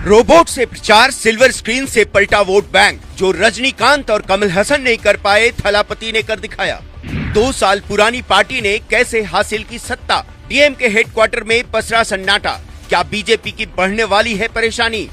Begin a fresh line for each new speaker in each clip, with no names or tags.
Robot से प्रचार, silver screen से पलटा वोट बैंक। जो रजनीकांत और कमल हसन नहीं कर पाए, थलापति ने कर दिखाया। 2 साल पुरानी पार्टी ने कैसे हासिल की सत्ता? डीएम के हेडक्वार्टर में पसरा सन्नाटा। क्या बीजेपी की बढ़ने वाली है परेशानी?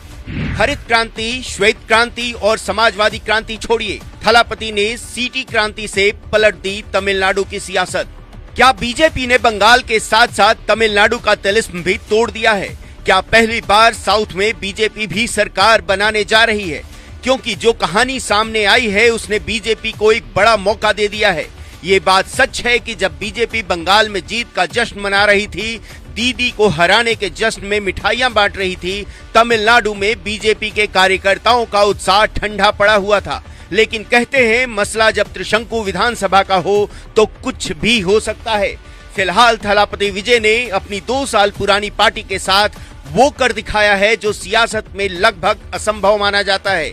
हरित क्रांति, श्वेत क्रांति और समाजवादी क्रांति छोड़िए, थलापति ने सीटी क्रांति से पलट दी तमिलनाडु की सियासत। क्या बीजेपी ने बंगाल के साथ साथ तमिलनाडु का तिलिस्म भी तोड़ दिया है? क्या पहली बार साउथ में बीजेपी भी सरकार बनाने जा रही है? क्योंकि जो कहानी सामने आई है उसने बीजेपी को एक बड़ा मौका दे दिया है। ये बात सच है कि जब बीजेपी बंगाल में जीत का जश्न मना रही थी, दीदी को हराने के जश्न में मिठाइयां बांट रही थी, तमिलनाडु में बीजेपी के कार्यकर्ताओं का उत्साह ठंडा पड़ा हुआ था। लेकिन कहते हैं मसला जब त्रिशंकु विधानसभा का हो तो कुछ भी हो सकता है। फिलहाल थलापति विजय ने अपनी 2 साल पुरानी पार्टी के साथ वो कर दिखाया है जो सियासत में लगभग असंभव माना जाता है।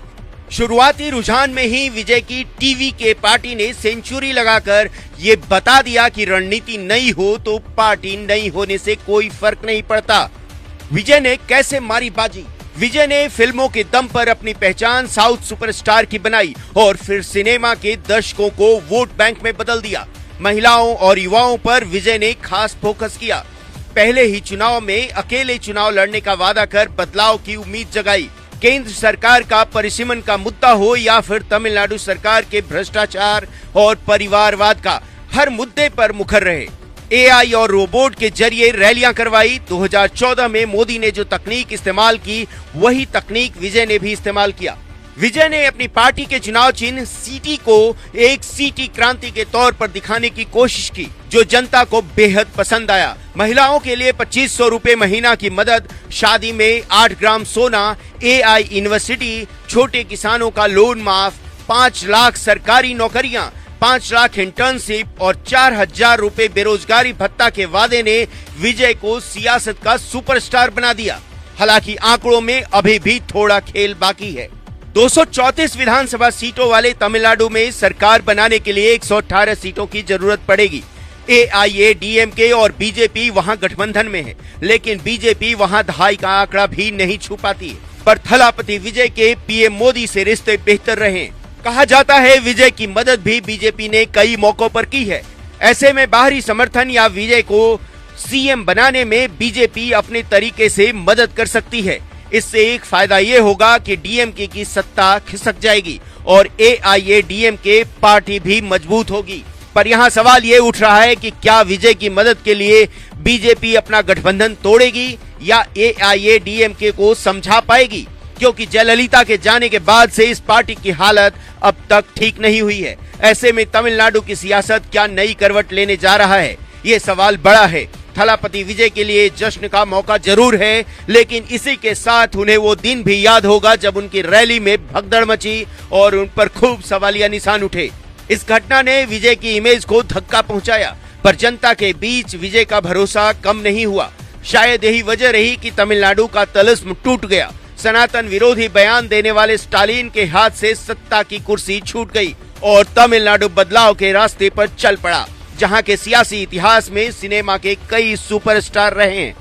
शुरुआती रुझान में ही विजय की टीवी के पार्टी ने सेंचुरी लगाकर ये बता दिया कि रणनीति नई हो तो पार्टी नई होने से कोई फर्क नहीं पड़ता। विजय ने कैसे मारी बाजी? विजय ने फिल्मों के दम पर अपनी पहचान साउथ सुपरस्टार की बनाई और फिर सिनेमा के दर्शकों को वोट बैंक में बदल दिया। महिलाओं और युवाओं पर विजय ने खास फोकस किया। पहले ही चुनाव में अकेले चुनाव लड़ने का वादा कर बदलाव की उम्मीद जगाई। केंद्र सरकार का परिसीमन का मुद्दा हो या फिर तमिलनाडु सरकार के भ्रष्टाचार और परिवारवाद का, हर मुद्दे पर मुखर रहे। एआई और रोबोट के जरिए रैलियां करवाई। 2014 में मोदी ने जो तकनीक इस्तेमाल की, वही तकनीक विजय ने भी इस्तेमाल किया। विजय ने अपनी पार्टी के चुनाव चिन्ह सीटी को एक सीटी क्रांति के तौर पर दिखाने की कोशिश की, जो जनता को बेहद पसंद आया। महिलाओं के लिए 2500 रुपए महीना की मदद, शादी में 8 ग्राम सोना, एआई यूनिवर्सिटी, छोटे किसानों का लोन माफ, 5 लाख सरकारी नौकरियां, 5 लाख इंटर्नशिप और 4000 रुपए बेरोजगारी भत्ता के वादे ने विजय को सियासत का सुपरस्टार बना दिया। हालांकि आंकड़ों में अभी भी थोड़ा खेल बाकी है। 234 विधानसभा सीटों वाले तमिलनाडु में सरकार बनाने के लिए 118 सीटों की जरूरत पड़ेगी। एआईएडीएमके और बीजेपी वहां गठबंधन में है, लेकिन बीजेपी वहां दहाई का आंकड़ा भी नहीं छू पाती। पर थलापति विजय के पीएम मोदी से रिश्ते बेहतर रहे। कहा जाता है विजय की मदद भी बीजेपी ने कई मौकों पर की है। ऐसे में बाहरी समर्थन या विजय को सीएम बनाने में बीजेपी अपने तरीके से मदद कर सकती है। इससे एक फायदा ये होगा कि डीएमके की सत्ता खिसक जाएगी और एआईएडीएमके पार्टी भी मजबूत होगी। पर यहाँ सवाल ये उठ रहा है कि क्या विजय की मदद के लिए बीजेपी अपना गठबंधन तोड़ेगी या एआईएडीएमके को समझा पाएगी? क्योंकि जयललिता के जाने के बाद से इस पार्टी की हालत अब तक ठीक नहीं हुई है। ऐसे में तमिलनाडु की सियासत क्या नई करवट लेने जा रहा है? ये सवाल बड़ा है। थलापति विजय के लिए जश्न का मौका जरूर है, लेकिन इसी के साथ उन्हें वो दिन भी याद होगा जब उनकी रैली में भगदड़ मची और उन पर खूब सवालिया निशान उठे। इस घटना ने विजय की इमेज को धक्का पहुंचाया, पर जनता के बीच विजय का भरोसा कम नहीं हुआ। शायद यही वजह रही कि तमिलनाडु का तिलिस्म टूट गया। सनातन विरोधी बयान देने वाले स्टालिन के हाथ से सत्ता की कुर्सी छूट गई और तमिलनाडु बदलाव के रास्ते पर चल पड़ा, जहां के सियासी इतिहास में सिनेमा के कई सुपरस्टार रहे हैं।